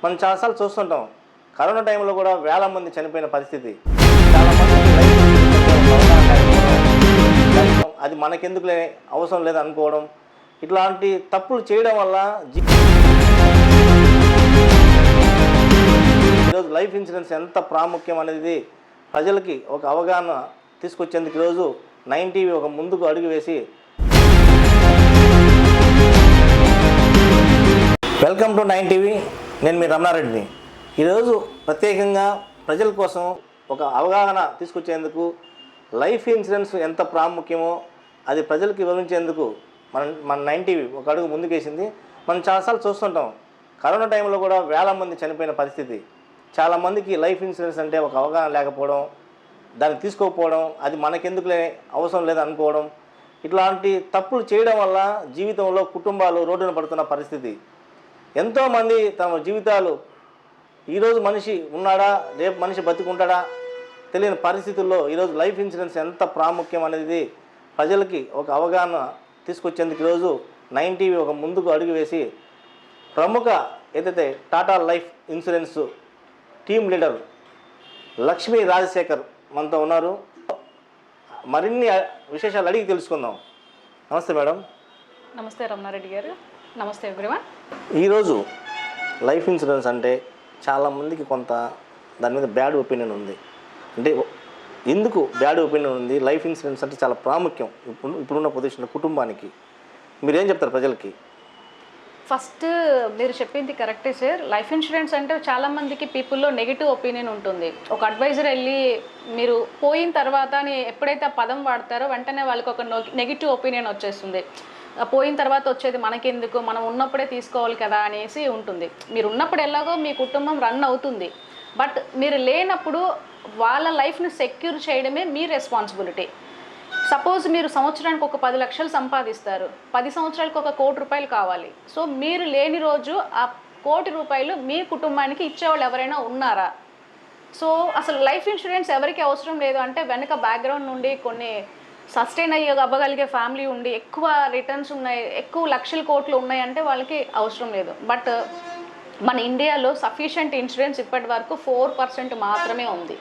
మనం చాలాసార్లు చూస్తుంటాం. కరోనా టైంలో కూడా వేల మంది చనిపోయిన పరిస్థితి. చాలా మందికి లైఫ్ అవగాహన లేకపోవడం, అది మనకెందుకులే అవసరం లేదు అనుకోవడం, ఇట్లాంటి తప్పులు చేయడం వల్ల ఈరోజు లైఫ్ ఇన్సూరెన్స్ ఎంత ప్రాముఖ్యం అనేది ప్రజలకి ఒక అవగాహన తీసుకొచ్చేందుకు ఈరోజు 9 టీవీ ఒక ముందుకు అడుగు వేసి వెల్కమ్ టు 9 టీవీ. నేను మీ రమణారెడ్డిని. ఈరోజు ప్రత్యేకంగా ప్రజల కోసం ఒక అవగాహన తీసుకొచ్చేందుకు లైఫ్ ఇన్సూరెన్స్ ఎంత ప్రాముఖ్యమో అది ప్రజలకు వివరించేందుకు మన 9 టీవీ ఒక అడుగు ముందుకేసింది. మనం చాలాసార్లు చూస్తుంటాం. కరోనా టైంలో కూడా వేల మంది చనిపోయిన పరిస్థితి. చాలామందికి లైఫ్ ఇన్సూరెన్స్ అంటే ఒక అవగాహన లేకపోవడం, దాన్ని తీసుకోకపోవడం, అది మనకెందుకులే అవసరం లేదు అనుకోవడం, ఇట్లాంటి తప్పులు చేయడం వల్ల జీవితంలో కుటుంబాలు రోడ్డున పడుతున్న పరిస్థితి. ఎంతోమంది తమ జీవితాలు ఈరోజు మనిషి ఉన్నాడా, రేపు మనిషి బతికుంటాడా తెలియని పరిస్థితుల్లో ఈరోజు లైఫ్ ఇన్సూరెన్స్ ఎంత ప్రాముఖ్యం అనేది ప్రజలకి ఒక అవగాహన తీసుకొచ్చేందుకు ఈరోజు 9 టీవీ ఒక ముందుకు అడుగు వేసి ప్రముఖ ఏదైతే Tata life insurance team leader Lakshmi Rajasekhar మనతో ఉన్నారు. మరిన్ని విశేషాలు అడిగి తెలుసుకుందాం. నమస్తే మేడం. నమస్తే రమణారెడ్డి గారు. నమస్తే ఎవ్రీవన్. ఈరోజు లైఫ్ ఇన్సూరెన్స్ అంటే చాలామందికి కొంత దాని మీద బ్యాడ్ ఒపీనియన్ ఉంది. అంటే ఎందుకు బ్యాడ్ ఒపీనియన్ ఉంది? లైఫ్ ఇన్సూరెన్స్ అంటే చాలా ప్రాముఖ్యం ఇప్పుడున్న పొజిషన్లో కుటుంబానికి. మీరేం చెప్తారు ప్రజలకి? ఫస్ట్ మీరు చెప్పింది కరెక్టే సార్. లైఫ్ ఇన్సూరెన్స్ అంటే చాలామందికి పీపుల్లో నెగిటివ్ ఒపీనియన్ ఉంటుంది. ఒక అడ్వైజర్ వెళ్ళి మీరు పోయిన తర్వాత ఎప్పుడైతే ఆ పదం వాడతారో వెంటనే వాళ్ళకి ఒక నెగిటివ్ ఒపీనియన్ వచ్చేస్తుంది. పోయిన తర్వాత వచ్చేది మనకెందుకు, మనం ఉన్నప్పుడే తీసుకోవాలి కదా అనేసి ఉంటుంది. మీరు ఉన్నప్పుడు ఎలాగో మీ కుటుంబం రన్ అవుతుంది, బట్ మీరు లేనప్పుడు వాళ్ళ లైఫ్ని సెక్యూర్ చేయడమే మీ రెస్పాన్సిబిలిటీ. సపోజ్ మీరు సంవత్సరానికి ఒక 10 లక్షలు సంపాదిస్తారు, 10 సంవత్సరాలకు ఒక 1 కోటి రూపాయలు కావాలి. సో మీరు లేని రోజు ఆ 1 కోటి రూపాయలు మీ కుటుంబానికి ఇచ్చేవాళ్ళు ఎవరైనా ఉన్నారా? సో అసలు లైఫ్ ఇన్సూరెన్స్ ఎవరికి అవసరం లేదు అంటే వెనక బ్యాక్గ్రౌండ్ నుండి కొన్ని సస్టైన్ అవ్వగలిగే ఫ్యామిలీ ఉండి ఎక్కువ రిటర్న్స్ ఉన్నాయి, ఎక్కువ లక్షల కోట్లు ఉన్నాయి అంటే వాళ్ళకి అవసరం లేదు. బట్ మన ఇండియాలో సఫిషియంట్ ఇన్సూరెన్స్ ఇప్పటి వరకు 4% మాత్రమే ఉంది.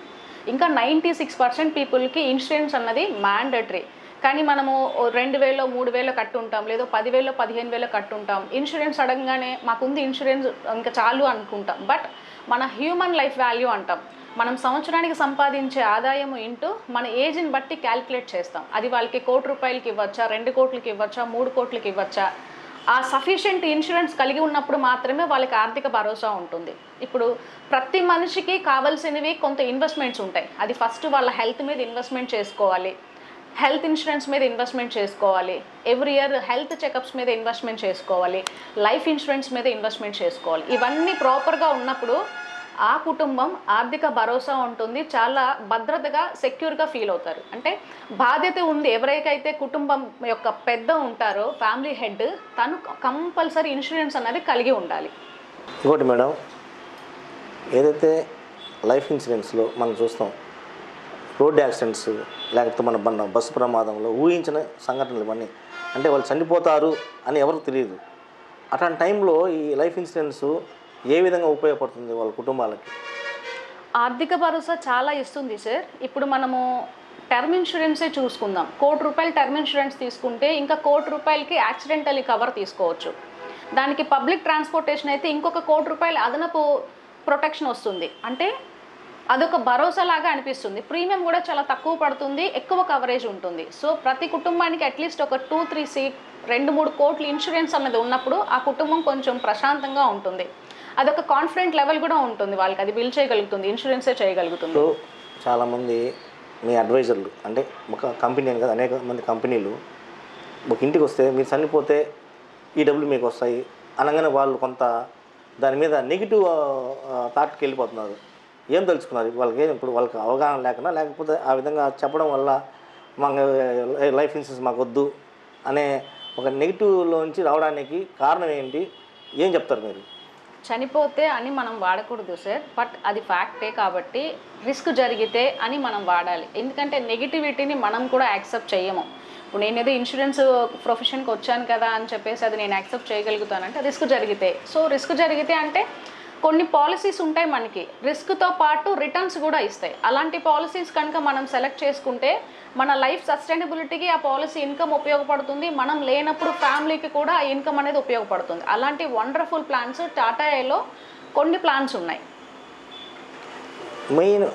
ఇంకా 96% పీపుల్కి ఇన్సూరెన్స్ అన్నది మ్యాండటరీ. కానీ మనము 2,000 3,000 కట్టుంటాం, లేదా 10,000 15,000 కట్టుంటాం. ఇన్సూరెన్స్ అడగగానే మాకుంది ఇన్సూరెన్స్ ఇంకా చాలు అనుకుంటాం. బట్ మన హ్యూమన్ లైఫ్ వాల్యూ అంటాం. మనం సంవత్సరానికి సంపాదించే ఆదాయం ఇంటూ మన ఏజ్ని బట్టి క్యాల్కులేట్ చేస్తాం. అది వాళ్ళకి 1 కోటి రూపాయలకి ఇవ్వచ్చా, 2 కోట్లకి ఇవ్వచ్చా, 3 కోట్లకి ఇవ్వచ్చా? ఆ సఫిషియెంట్ ఇన్సూరెన్స్ కలిగి ఉన్నప్పుడు మాత్రమే వాళ్ళకి ఆర్థిక భరోసా ఉంటుంది. ఇప్పుడు ప్రతి మనిషికి కావాల్సినవి కొంత ఇన్వెస్ట్మెంట్స్ ఉంటాయి. అది ఫస్ట్ వాళ్ళ హెల్త్ మీద ఇన్వెస్ట్మెంట్ చేసుకోవాలి, హెల్త్ ఇన్సూరెన్స్ మీద ఇన్వెస్ట్మెంట్ చేసుకోవాలి, ఎవ్రీ ఇయర్ హెల్త్ చెకప్స్ మీద ఇన్వెస్ట్మెంట్ చేసుకోవాలి, లైఫ్ ఇన్సూరెన్స్ మీద ఇన్వెస్ట్మెంట్ చేసుకోవాలి. ఇవన్నీ ప్రాపర్గా ఉన్నప్పుడు ఆ కుటుంబం ఆర్థిక భరోసా ఉంటుంది, చాలా భద్రతగా సెక్యూర్గా ఫీల్ అవుతారు. అంటే బాధ్యత ఉంది. ఎవరికైతే కుటుంబం యొక్క పెద్ద ఉంటారో ఫ్యామిలీ హెడ్, తను కంపల్సరీ ఇన్సూరెన్స్ అనేది కలిగి ఉండాలి. ఇంకోటి మేడం, ఏదైతే లైఫ్ ఇన్సూరెన్స్లో మనం చూస్తాం రోడ్ యాక్సిడెంట్స్, లేకపోతే మన బస్సు ప్రమాదంలో ఊహించిన సంఘటనలు ఇవన్నీ, అంటే వాళ్ళు చనిపోతారు అని ఎవరికి తెలియదు. అట్లాంటి టైంలో ఈ లైఫ్ ఇన్సూరెన్స్ ఏ విధంగా ఉపయోగపడుతుంది వాళ్ళ కుటుంబాలకి? ఆర్థిక భరోసా చాలా ఇస్తుంది సార్. ఇప్పుడు మనము టర్మ్ ఇన్సూరెన్సే చూసుకుందాం. 1 కోటి రూపాయలు టర్మ్ ఇన్సూరెన్స్ తీసుకుంటే ఇంకా 1 కోటి రూపాయలకి యాక్సిడెంటల్ కవర్ తీసుకోవచ్చు. దానికి పబ్లిక్ ట్రాన్స్పోర్టేషన్ అయితే ఇంకొక 1 కోటి రూపాయలు అదనపు ప్రొటెక్షన్ వస్తుంది. అంటే అదొక భరోసా లాగా అనిపిస్తుంది. ప్రీమియం కూడా చాలా తక్కువ పడుతుంది, ఎక్కువ కవరేజ్ ఉంటుంది. సో ప్రతి కుటుంబానికి అట్లీస్ట్ ఒక 2-3 కోట్ల ఇన్సూరెన్స్ అన్నది ఉన్నప్పుడు ఆ కుటుంబం కొంచెం ప్రశాంతంగా ఉంటుంది. అదొక కాన్ఫిడెంట్ లెవెల్ కూడా ఉంటుంది వాళ్ళకి, అది బిల్ చేయగలుగుతుంది, ఇన్సూరెన్సే చేయగలుగుతుంది. చాలామంది మీ అడ్వైజర్లు, అంటే ఒక కంపెనీ అని కదా, అనేక మంది కంపెనీలు ఒక ఇంటికి వస్తే మీరు చనిపోతే ఈ డబ్బులు మీకు వస్తాయి అనగానే వాళ్ళు కొంత దాని మీద నెగిటివ్ థాట్కి వెళ్ళిపోతున్నారు. ఏం తెలుసుకున్నారు వాళ్ళకి? ఇప్పుడు వాళ్ళకి అవగాహన లేకుండా, లేకపోతే ఆ విధంగా చెప్పడం వల్ల మాకు లైఫ్ ఇన్సూరెన్స్ మాకు వద్దు అనే ఒక నెగిటివ్లోంచి రావడానికి కారణం ఏంటి? ఏం చెప్తారు మీరు? చనిపోతే అని మనం వాడకూడదు సార్, బట్ అది ఫ్యాక్టే కాబట్టి రిస్క్ జరిగితే అని మనం వాడాలి. ఎందుకంటే నెగిటివిటీని మనం కూడా యాక్సెప్ట్ చేయము. ఇప్పుడు నేను ఏదో ఇన్సూరెన్స్ ప్రొఫెషన్కి వచ్చాను కదా అని చెప్పేసి అది నేను యాక్సెప్ట్ చేయగలుగుతానంటే రిస్క్ జరిగితే. సో రిస్క్ జరిగితే అంటే కొన్ని పాలసీస్ ఉంటాయి మనకి రిస్క్తో పాటు రిటర్న్స్ కూడా ఇస్తాయి. అలాంటి పాలసీస్ కనుక మనం సెలెక్ట్ చేసుకుంటే మన లైఫ్ సస్టైనబిలిటీకి ఆ పాలసీ ఇన్కమ్ ఉపయోగపడుతుంది. మనం లేనప్పుడు ఫ్యామిలీకి కూడా ఆ ఇన్కమ్ అనేది ఉపయోగపడుతుంది. అలాంటి వండర్ఫుల్ ప్లాన్స్ టాటాలో కొన్ని ప్లాన్స్ ఉన్నాయి. మెయిన్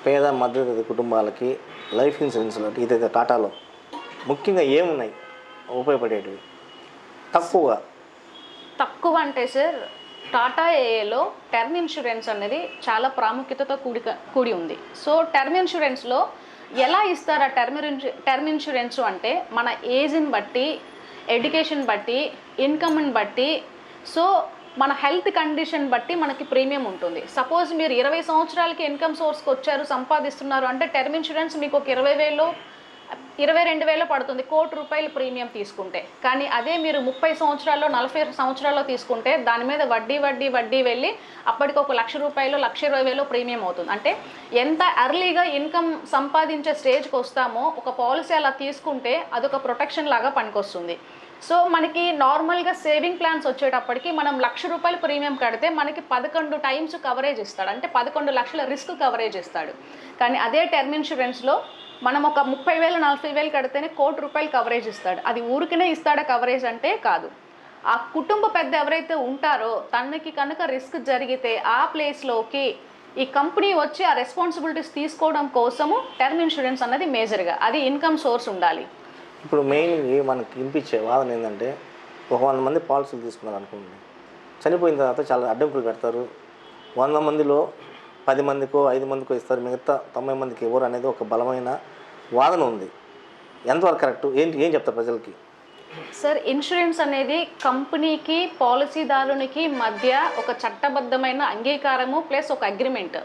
పేద మధ్యతరగతి కుటుంబాలకి లైఫ్ ఇన్సూరెన్స్లో ఇదైతే టాటాలో ముఖ్యంగా ఏమున్నాయి ఉపయోగపడేటివి తక్కువ అంటే సార్, టాటా ఏఏలో టర్మ్ ఇన్సూరెన్స్ అనేది చాలా ప్రాముఖ్యతతో కూడి ఉంది. సో టర్మ్ ఇన్సూరెన్స్లో ఎలా ఇస్తారు ఆ టర్మ్ ఇన్సూరెన్స్ అంటే మన ఏజ్ని బట్టి, ఎడ్యుకేషన్ బట్టి, ఇన్కమ్ని బట్టి, సో మన హెల్త్ కండిషన్ బట్టి మనకి ప్రీమియం ఉంటుంది. సపోజ్ మీరు 20 సంవత్సరాలకి ఇన్కమ్ సోర్స్కి వచ్చారు, సంపాదిస్తున్నారు అంటే టర్మ్ ఇన్సూరెన్స్ మీకు ఒక 22,000 పడుతుంది ₹1,00,00,000 ప్రీమియం తీసుకుంటే. కానీ అదే మీరు 30 సంవత్సరాల్లో 40 సంవత్సరాల్లో తీసుకుంటే దాని మీద వడ్డీ వెళ్ళి అప్పటికి ఒక ₹1,00,000 1,20,000 ప్రీమియం అవుతుంది. అంటే ఎంత ఎర్లీగా ఇన్కమ్ సంపాదించే స్టేజ్కి వస్తామో ఒక పాలసీ అలా తీసుకుంటే అదొక ప్రొటెక్షన్ లాగా పనికొస్తుంది. సో మనకి నార్మల్గా సేవింగ్ ప్లాన్స్ వచ్చేటప్పటికి మనం ₹1,00,000 ప్రీమియం కడితే మనకి 11 టైమ్స్ కవరేజ్ ఇస్తాడు. అంటే 11 లక్షల రిస్క్ కవరేజ్ ఇస్తాడు. కానీ అదే టర్మ్ ఇన్సూరెన్స్లో మనం ఒక 30,000 40,000 కడితేనే ₹1,00,00,000 కవరేజ్ ఇస్తాడు. అది ఊరికనే ఇస్తాడా కవరేజ్ అంటే కాదు. ఆ కుటుంబ పెద్ద ఎవరైతే ఉంటారో తనకి కనుక రిస్క్ జరిగితే ఆ ప్లేస్లోకి ఈ కంపెనీ వచ్చి ఆ రెస్పాన్సిబిలిటీస్ తీసుకోవడం కోసము టర్మ్ ఇన్సూరెన్స్ అన్నది మేజర్గా అది ఇన్కమ్ సోర్స్ ఉండాలి. ఇప్పుడు మెయిన్గా మనకి వినిపించే వాదన ఏంటంటే, ఒక 100 మంది పాలసీలు తీసుకున్నారు అనుకోండి, చనిపోయిన తర్వాత చాలా అడ్డంకులు పెడతారు. 100 మందిలో 10 మందికో 5 మందికో ఇస్తారు, మిగతా 90 మందికి ఎవరు అనేది ఒక బలమైన వాదన ఉంది. ఎంతవరకు కరెక్ట్, ఏం చెప్తారు ప్రజలకి? సార్, ఇన్సూరెన్స్ అనేది కంపెనీకి పాలసీదారునికి మధ్య ఒక చట్టబద్ధమైన అంగీకారము ప్లస్ ఒక అగ్రిమెంట్.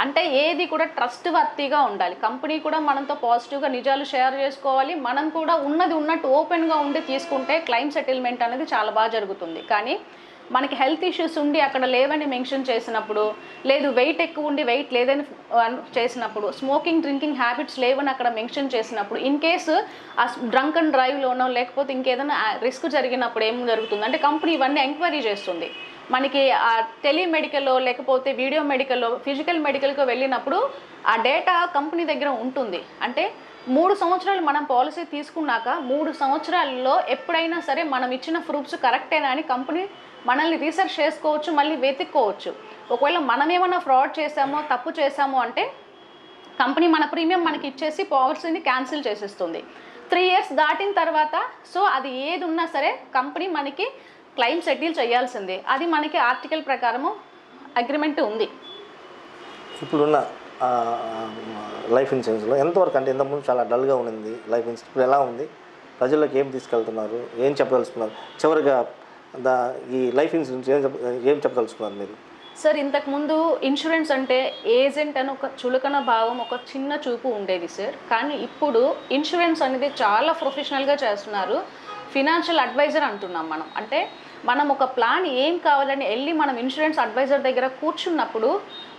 అంటే ఏది కూడా ట్రస్ట్ వర్తీగా ఉండాలి. కంపెనీ కూడా మనతో పాజిటివ్గా నిజాలు షేర్ చేసుకోవాలి. మనం కూడా ఉన్నది ఉన్నట్టు ఓపెన్గా ఉండి తీసుకుంటే క్లెయిమ్ సెటిల్మెంట్ అనేది చాలా బాగా జరుగుతుంది. కానీ మనకి హెల్త్ ఇష్యూస్ ఉండి అక్కడ లేవని మెన్షన్ చేసినప్పుడు, లేదు వెయిట్ ఎక్కువ ఉండి వెయిట్ లేదని చేసినప్పుడు, స్మోకింగ్ డ్రింకింగ్ హ్యాబిట్స్ లేవని అక్కడ మెన్షన్ చేసినప్పుడు, ఇన్ కేసు ఆ డ్రంక్ అండ్ డ్రైవ్లోనో లేకపోతే ఇంకేదైనా రిస్క్ జరిగినప్పుడు ఏం జరుగుతుంది అంటే కంపెనీ ఇవన్నీ ఎంక్వైరీ చేస్తుంది. మనకి ఆ టెలిమెడికల్లో లేకపోతే వీడియో మెడికల్లో ఫిజికల్ మెడికల్కి వెళ్ళినప్పుడు ఆ డేటా కంపెనీ దగ్గర ఉంటుంది. అంటే 3 సంవత్సరాలు మనం పాలసీ తీసుకున్నాక 3 సంవత్సరాల్లో ఎప్పుడైనా సరే మనం ఇచ్చిన ప్రూఫ్స్ కరెక్టేనా అని కంపెనీ మనల్ని రీసెర్చ్ చేసుకోవచ్చు, మళ్ళీ వెతుక్కోవచ్చు. ఒకవేళ మనం ఏమైనా ఫ్రాడ్ చేసామో తప్పు చేసామో అంటే కంపెనీ మన ప్రీమియం మనకి ఇచ్చేసి పాలసీని క్యాన్సిల్ చేసేస్తుంది. 3 ఇయర్స్ దాటిన తర్వాత సో అది ఏది ఉన్నా సరే కంపెనీ మనకి క్లెయిమ్ సెటిల్ చేయాల్సిందే. అది మనకి ఆర్టికల్ ప్రకారము అగ్రిమెంట్ ఉంది. ఇప్పుడున్న లైఫ్ ఇన్సూరెన్స్లో ఎంతవరకు అంటే ఇంతకుముందు చాలా డల్గా ఉంది లైఫ్ ఇన్సూరెన్స్, ఇప్పుడు ఎలా ఉంది, ప్రజల్లోకి ఏం తీసుకెళ్తున్నారు, ఏం చెప్పదలుచుకున్నారు, చివరిగా ఈ లైఫ్ ఇన్సూరెన్స్ ఏం చెప్పదలుచుకున్నారు మీరు? సార్, ఇంతకుముందు ఇన్సూరెన్స్ అంటే ఏజెంట్ అని ఒక చులకన భావం, ఒక చిన్న చూపు ఉండేది సార్. కానీ ఇప్పుడు ఇన్సూరెన్స్ అనేది చాలా ప్రొఫెషనల్గా చేస్తున్నారు. ఫినాన్షియల్ అడ్వైజర్ అంటున్నాం మనం. అంటే మనం ఒక ప్లాన్ ఏం కావాలని వెళ్ళి మనం ఇన్సూరెన్స్ అడ్వైజర్ దగ్గర కూర్చున్నప్పుడు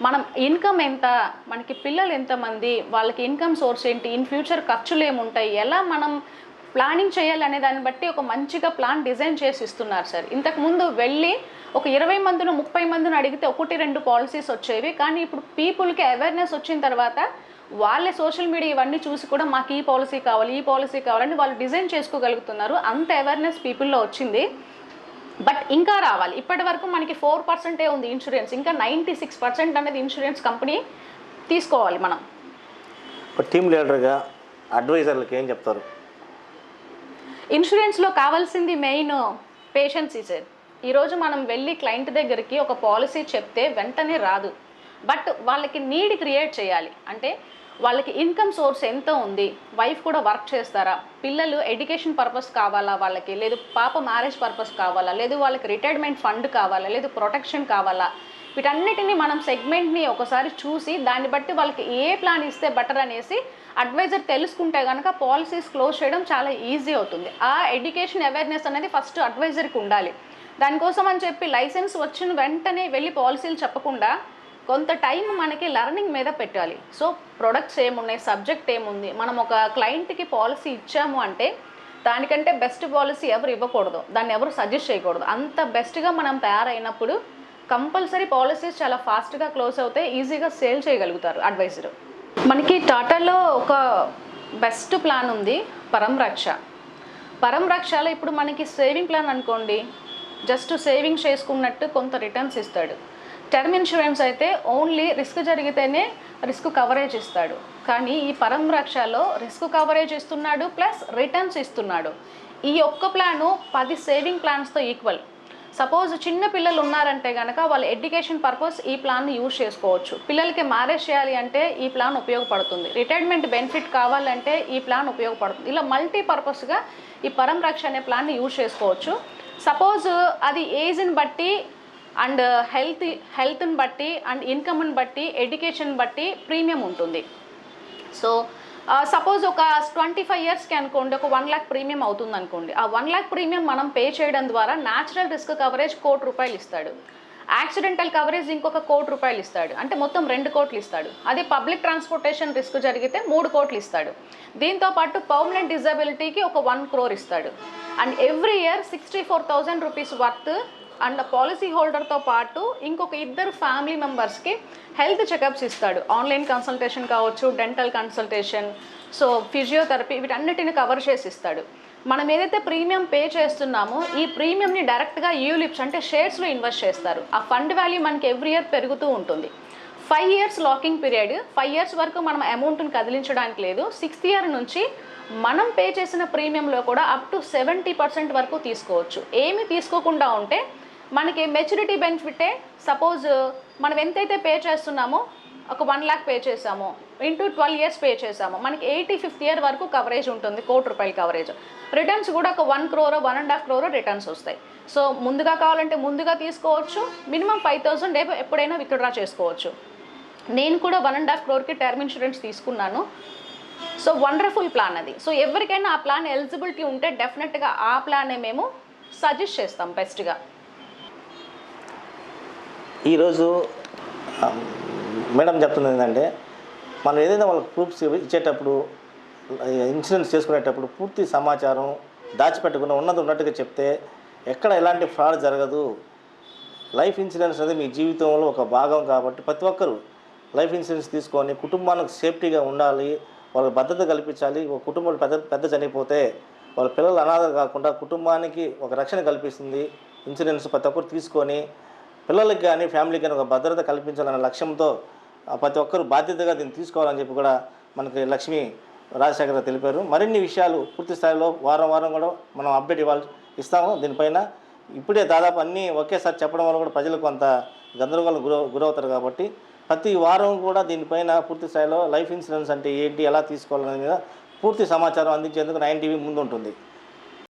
మనం ఇన్కమ్ ఎంత, మనకి పిల్లలు ఎంతమంది, వాళ్ళకి ఇన్కమ్ సోర్స్ ఏంటి, ఇన్ ఫ్యూచర్ ఖర్చులు ఏముంటాయి, ఎలా మనం ప్లానింగ్ చేయాలనే దాన్ని బట్టి ఒక మంచిగా ప్లాన్ డిజైన్ చేసి ఇస్తున్నారు సార్. ఇంతకుముందు వెళ్ళి ఒక 20 మందిని 30 మందిని అడిగితే 1-2 పాలసీస్ వచ్చేవి. కానీ ఇప్పుడు పీపుల్కి అవేర్నెస్ వచ్చిన తర్వాత వాళ్ళే సోషల్ మీడియా ఇవన్నీ చూసి కూడా మాకు ఈ పాలసీ కావాలని వాళ్ళు డిజైన్ చేసుకోగలుగుతున్నారు. అంత అవేర్నెస్ పీపుల్లో వచ్చింది. బట్ ఇంకా రావాలి. ఇప్పటి వరకు మనకి 4% ఉంది ఇన్సూరెన్స్, ఇంకా 96% అనేది ఇన్సూరెన్స్ కంపెనీ తీసుకోవాలి మనం. టీమ్ లీడర్గా అడ్వైజర్లకు ఏం చెప్తారు? ఇన్సూరెన్స్లో కావాల్సింది మెయిన్ పేషెన్సీ సార్. ఈరోజు మనం వెళ్ళి క్లయింట్ దగ్గరికి ఒక పాలసీ చెప్తే వెంటనే రాదు. బట్ వాళ్ళకి నీడ్ క్రియేట్ చేయాలి. అంటే వాళ్ళకి ఇన్కమ్ సోర్స్ ఎంత ఉంది, వైఫ్ కూడా వర్క్ చేస్తారా, పిల్లలు ఎడ్యుకేషన్ పర్పస్ కావాలా వాళ్ళకి, లేదు పాప మ్యారేజ్ పర్పస్ కావాలా, లేదు వాళ్ళకి రిటైర్మెంట్ ఫండ్ కావాలా, లేదు ప్రొటెక్షన్ కావాలా, వీటన్నిటిని మనం సెగ్మెంట్ని ఒకసారి చూసి దాన్ని బట్టి వాళ్ళకి ఏ ప్లాన్ ఇస్తే బెటర్ అనేసి అడ్వైజర్ తెలుసుకుంటే కనుక పాలసీస్ క్లోజ్ చేయడం చాలా ఈజీ అవుతుంది. ఆ ఎడ్యుకేషన్ అవేర్నెస్ అనేది ఫస్ట్ అడ్వైజర్కి ఉండాలి. దానికోసం అని చెప్పి లైసెన్స్ వచ్చిన వెంటనే వెళ్ళి పాలసీలు చెప్పకుండా కొంత టైం మనకి లెర్నింగ్ మీద పెట్టాలి. సో ప్రొడక్ట్స్ ఏమున్నాయి, సబ్జెక్ట్ ఏముంది, మనం ఒక క్లయింట్కి పాలసీ ఇచ్చాము అంటే దానికంటే బెస్ట్ పాలసీ ఎవరు ఇవ్వకూడదు, దాన్ని ఎవరు సజెస్ట్ చేయకూడదు. అంత బెస్ట్గా మనం తయారైనప్పుడు కంపల్సరీ పాలసీస్ చాలా ఫాస్ట్గా క్లోజ్ అవుతాయి, ఈజీగా సేల్ చేయగలుగుతారు అడ్వైజర్. మనకి టాటాలో ఒక బెస్ట్ ప్లాన్ ఉంది, పరం రక్ష. పరం రక్షలో ఇప్పుడు మనకి సేవింగ్ ప్లాన్ అనుకోండి, జస్ట్ సేవింగ్ చేసుకున్నట్టు కొంత రిటర్న్స్ ఇస్తాడు. టర్మ్ ఇన్సూరెన్స్ అయితే ఓన్లీ రిస్క్ జరిగితేనే రిస్క్ కవరేజ్ ఇస్తాడు. కానీ ఈ పరం రక్షలో రిస్క్ కవరేజ్ ఇస్తున్నాడు ప్లస్ రిటర్న్స్ ఇస్తున్నాడు. ఈ ఒక్క ప్లాను 10 సేవింగ్ ప్లాన్స్తో ఈక్వల్. సపోజ్ చిన్న పిల్లలు ఉన్నారంటే కనుక వాళ్ళ ఎడ్యుకేషన్ పర్పస్ ఈ ప్లాన్ని యూజ్ చేసుకోవచ్చు. పిల్లలకి మ్యారేజ్ చేయాలి అంటే ఈ ప్లాన్ ఉపయోగపడుతుంది. రిటైర్మెంట్ బెనిఫిట్ కావాలంటే ఈ ప్లాన్ ఉపయోగపడుతుంది. ఇలా మల్టీపర్పస్గా ఈ పరం రక్ష అనే ప్లాన్ని యూజ్ చేసుకోవచ్చు. సపోజ్ అది ఏజ్ని బట్టి అండ్ హెల్త్ని బట్టి అండ్ ఇన్కమ్ని బట్టి ఎడ్యుకేషన్ బట్టి ప్రీమియం ఉంటుంది. సో సపోజ్ ఒక 25 ఇయర్స్కి అనుకోండి ఒక 1 lakh ప్రీమియం అవుతుంది అనుకోండి. ఆ 1 lakh ప్రీమియం మనం పే చేయడం ద్వారా న్యాచురల్ రిస్క్ కవరేజ్ 1 కోటి రూపాయలు ఇస్తాడు. యాక్సిడెంటల్ కవరేజ్ ఇంకొక 1 కోటి రూపాయలు ఇస్తాడు, అంటే మొత్తం 2 కోట్లు ఇస్తాడు. అదే పబ్లిక్ ట్రాన్స్పోర్టేషన్ రిస్క్ జరిగితే 3 కోట్లు ఇస్తాడు. దీంతోపాటు పర్మనెంట్ డిజబిలిటీకి ఒక 1 crore ఇస్తాడు. And every year 64,000 rupees worth and policy హోల్డర్తో పాటు ఇంకొక 2 ఫ్యామిలీ మెంబర్స్కి హెల్త్ చెకప్స్ ఇస్తాడు. ఆన్లైన్ కన్సల్టేషన్ కావచ్చు, డెంటల్ కన్సల్టేషన్, సో ఫిజియోథెరపీ, వీటన్నిటిని కవర్ చేసి ఇస్తాడు. మనం ఏదైతే ప్రీమియం పే చేస్తున్నామో ఈ ప్రీమియంని డైరెక్ట్గా యూలిప్స్ అంటే షేర్స్లో ఇన్వెస్ట్ చేస్తారు. ఆ ఫండ్ వాల్యూ మనకి ఎవ్రీ ఇయర్ పెరుగుతూ ఉంటుంది. 5 years లాకింగ్ పీరియడ్. 5 years వరకు మనం అమౌంట్ని కదిలించడానికి లేదు. 6th year నుంచి మనం పే చేసిన ప్రీమియంలో కూడా అప్ టు 70% వరకు తీసుకోవచ్చు. ఏమి తీసుకోకుండా ఉంటే మనకి మెచ్యూరిటీ బెనిఫిటే. సపోజ్ మనం ఎంతైతే పే చేస్తున్నామో ఒక 1 lakh పే చేసామో ఇంటూ 12 years పే చేసామో మనకి 85th year వరకు కవరేజ్ ఉంటుంది, 1 కోటి రూపాయల కవరేజ్. రిటర్న్స్ కూడా ఒక 1 crore 1.5 crore రిటర్న్స్ వస్తాయి. సో ముందుగా కావాలంటే ముందుగా తీసుకోవచ్చు, మినిమం 5,000 ఎప్పుడైనా విత్డ్రా చేసుకోవచ్చు. నేను కూడా 1.5 crore టర్మ్ ఇన్సూరెన్స్ తీసుకున్నాను. సో వండర్ఫుల్ ప్లాన్ అది. సో ఎవరికైనా ఆ ప్లాన్ ఎలిజిబిలిటీ ఉంటే డెఫినెట్గా ఆ ప్లానే మేము సజెస్ట్ చేస్తాం బెస్ట్గా. ఈరోజు మేడం చెప్తున్నది ఏంటంటే మనం ఏదైనా వాళ్ళకి ప్రూఫ్స్ ఇచ్చేటప్పుడు ఇన్సూరెన్స్ చేసుకునేటప్పుడు పూర్తి సమాచారం దాచిపెట్టకుండా ఉన్నది ఉన్నట్టుగా చెప్తే ఎక్కడ ఎలాంటి ఫ్రాడ్ జరగదు. లైఫ్ ఇన్సూరెన్స్ అనేది మీ జీవితంలో ఒక భాగం కాబట్టి ప్రతి ఒక్కరూ లైఫ్ ఇన్సూరెన్స్ తీసుకొని కుటుంబానికి సేఫ్టీగా ఉండాలి, వాళ్ళకి భద్రత కల్పించాలి. ఒక కుటుంబంలో పెద్ద చనిపోతే వాళ్ళ పిల్లలు అనాథ కాకుండా కుటుంబానికి ఒక రక్షణ కల్పిస్తుంది ఇన్సూరెన్స్. ప్రతి ఒక్కరు తీసుకొని పిల్లలకి కానీ ఫ్యామిలీకి కానీ ఒక భద్రత కల్పించాలనే లక్ష్యంతో ప్రతి ఒక్కరు బాధ్యతగా దీన్ని తీసుకోవాలని చెప్పి కూడా మనకి లక్ష్మీ రాజశేఖర్ తెలిపారు. మరిన్ని విషయాలు పూర్తి స్థాయిలో వారం కూడా మనం అప్డేట్ ఇస్తాము దీనిపైన. ఇప్పుడే దాదాపు అన్నీ ఒకేసారి చెప్పడం వల్ల కూడా ప్రజలు కొంత గందరగోళం గురవుతారు కాబట్టి ప్రతి వారం కూడా దీనిపైన పూర్తి స్థాయిలో లైఫ్ ఇన్సూరెన్స్ అంటే ఏంటి, ఎలా తీసుకోవాలనే మీద పూర్తి సమాచారం అందించేందుకు 9 TV ముందు ఉంటుంది.